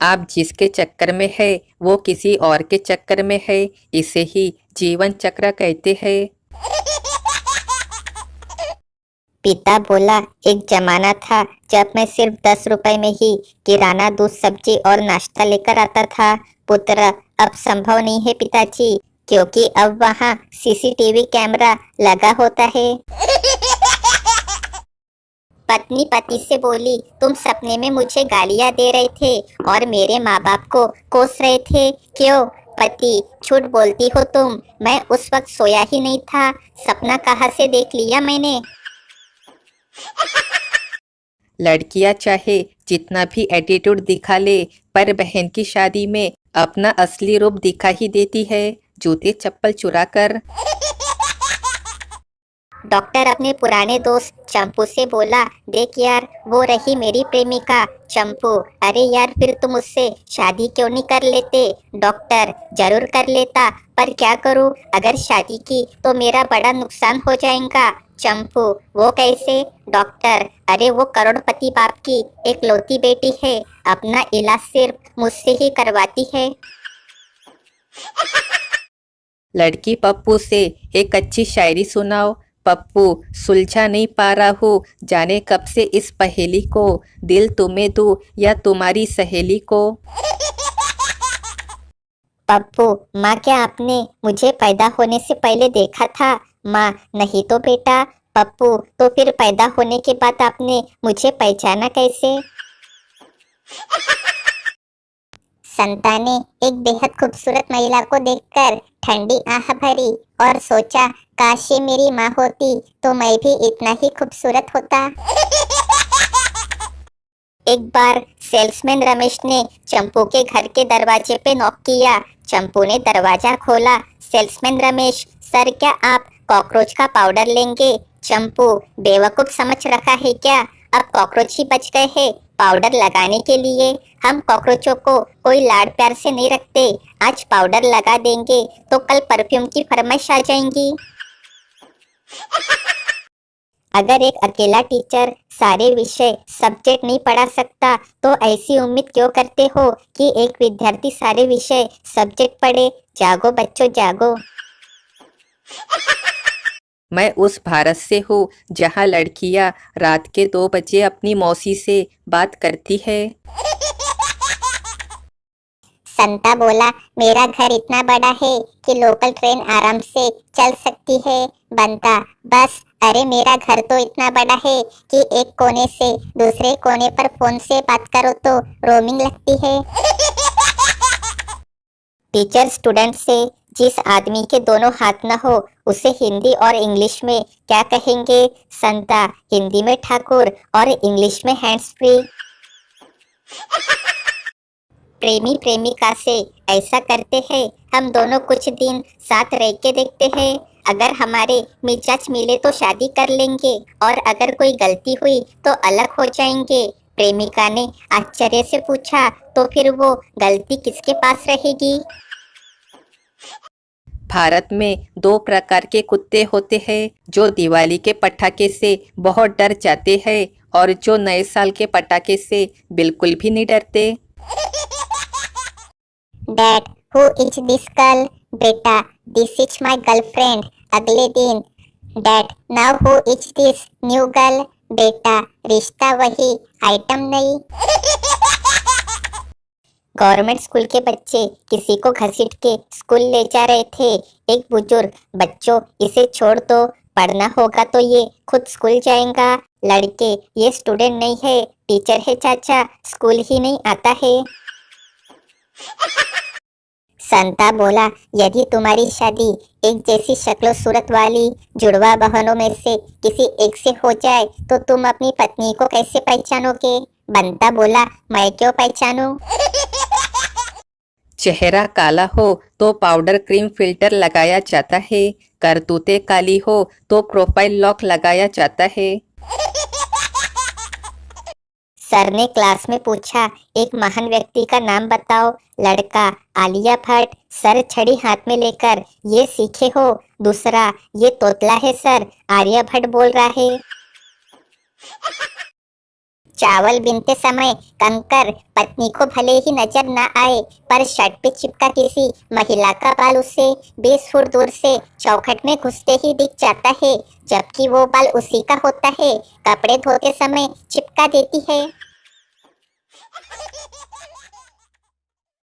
आप जिसके चक्कर में है वो किसी और के चक्कर में है, इसे ही जीवन चक्र कहते हैं। पिता बोला, एक जमाना था जब मैं सिर्फ 10 रुपए में ही किराना, दूध, सब्जी और नाश्ता लेकर आता था। पुत्र, अब संभव नहीं है पिताजी, क्योंकि अब वहाँ सीसीटीवी कैमरा लगा होता है। पत्नी पति से बोली, तुम सपने में मुझे गालियां दे रहे थे और मेरे माँ बाप को कोस रहे थे, क्यों? पति, झूठ बोलती हो तुम, मैं उस वक्त सोया ही नहीं था, सपना कहाँ से देख लिया मैंने। लड़कियां चाहे जितना भी एटीट्यूड दिखा ले, पर बहन की शादी में अपना असली रूप दिखा ही देती है, जूते चप्पल चुरा कर। डॉक्टर अपने पुराने दोस्त चंपू से बोला, देख यार, वो रही मेरी प्रेमिका चंपू। अरे यार, फिर तुम उससे शादी क्यों नहीं कर लेते? डॉक्टर, जरूर कर लेता, पर क्या करूं, अगर शादी की तो मेरा बड़ा नुकसान हो जाएगा। चंपू, वो कैसे? डॉक्टर, अरे वो करोड़पति बाप की एक लौती बेटी है, अपना इलाज सिर्फ मुझसे ही करवाती है। लड़की पप्पू से, एक अच्छी शायरी सुनाओ। पप्पू, सुलझा नहीं पा रहा हूँ, जाने कब से इस पहेली को, दिल तुम्हें दूं या तुम्हारी सहेली को। पप्पू, माँ, क्या आपने मुझे पैदा होने से पहले देखा था? माँ, नहीं तो बेटा। पप्पू, तो फिर पैदा होने के बाद आपने मुझे पहचाना कैसे? संता ने एक बेहद खूबसूरत महिला को देखकर ठंडी आह भरी और सोचा, काश ये मेरी माँ होती तो मैं भी इतना ही खूबसूरत होता। एक बार सेल्समैन रमेश ने चंपू के घर के दरवाजे पे नॉक किया। चंपू ने दरवाजा खोला। सेल्समैन रमेश, सर, क्या आप कॉकरोच का पाउडर लेंगे? चंपू, बेवकूफ समझ रखा है क्या? अब कॉकरोच ही बच गए हैं पाउडर लगाने के लिए। हम कॉकरोचों को कोई लाड़ प्यार से नहीं रखते, आज पाउडर लगा देंगे तो कल परफ्यूम की फरमाइश आ जाएंगी। अगर एक अकेला टीचर सारे विषय सब्जेक्ट नहीं पढ़ा सकता तो ऐसी उम्मीद क्यों करते हो कि एक विद्यार्थी सारे विषय सब्जेक्ट पढ़े? जागो बच्चों, जागो। मैं उस भारत से हूँ जहाँ लड़कियाँ रात के 2 बजे अपनी मौसी से बात करती है। संता बोला, मेरा घर इतना बड़ा है कि लोकल ट्रेन आराम से चल सकती है। बंता, बस, अरे मेरा घर तो इतना बड़ा है कि एक कोने से दूसरे कोने पर फोन से बात करो तो रोमिंग लगती है। टीचर स्टूडेंट से, जिस आदमी के दोनों हाथ न हो उसे हिंदी और इंग्लिश में क्या कहेंगे? संता, हिंदी में ठाकुर और इंग्लिश में हैंड्स फ्री। प्रेमी प्रेमिका से ऐसा करते हैं, हम दोनों कुछ दिन साथ रह के देखते हैं, अगर हमारे मिजाज मिले तो शादी कर लेंगे और अगर कोई गलती हुई तो अलग हो जाएंगे। प्रेमिका ने आश्चर्य से पूछा, तो फिर वो गलती किसके पास रहेगी? भारत में 2 प्रकार के कुत्ते होते हैं, जो दिवाली के पटाखे से बहुत डर जाते हैं और जो नए साल के पटाखे से बिल्कुल भी नहीं डरते। Dad, who is this girl? बेटा, दिस इज माय गर्लफ्रेंड। अगले दिन, dad, now who is this new girl? बेटा, रिश्ता वही, आइटम नहीं। गवर्नमेंट स्कूल के बच्चे किसी को घसीट के स्कूल ले जा रहे थे। एक बुजुर्ग, बच्चों, इसे छोड़ दो, पढ़ना होगा तो ये खुद स्कूल जाएगा। लड़के, ये स्टूडेंट नहीं है, टीचर है चाचा, स्कूल ही नहीं आता है। संता बोला, यदि तुम्हारी शादी एक जैसी शक्ल सूरत वाली जुड़वा बहनों में से किसी एक से हो जाए तो तुम अपनी पत्नी को कैसे पहचानोगे? बंता बोला, मैं क्यों पहचानूं? चेहरा काला हो तो पाउडर क्रीम फिल्टर लगाया जाता है, करतूते काली हो तो प्रोफाइल लॉक लगाया जाता है। सर ने क्लास में पूछा, एक महान व्यक्ति का नाम बताओ। लड़का, आलिया भट्ट। सर छड़ी हाथ में लेकर, ये सीखे हो? दूसरा, ये तोतला है सर, आर्यभट्ट बोल रहा है। चावल बीनते समय कंकर पत्नी को भले ही नजर न आए, पर शर्ट पे चिपका किसी महिला का बाल उसे 20 फुट दूर से चौखट में घुसते ही दिख जाता है, जबकि वो बाल उसी का होता है। कपड़े धोते समय चिपका देती है।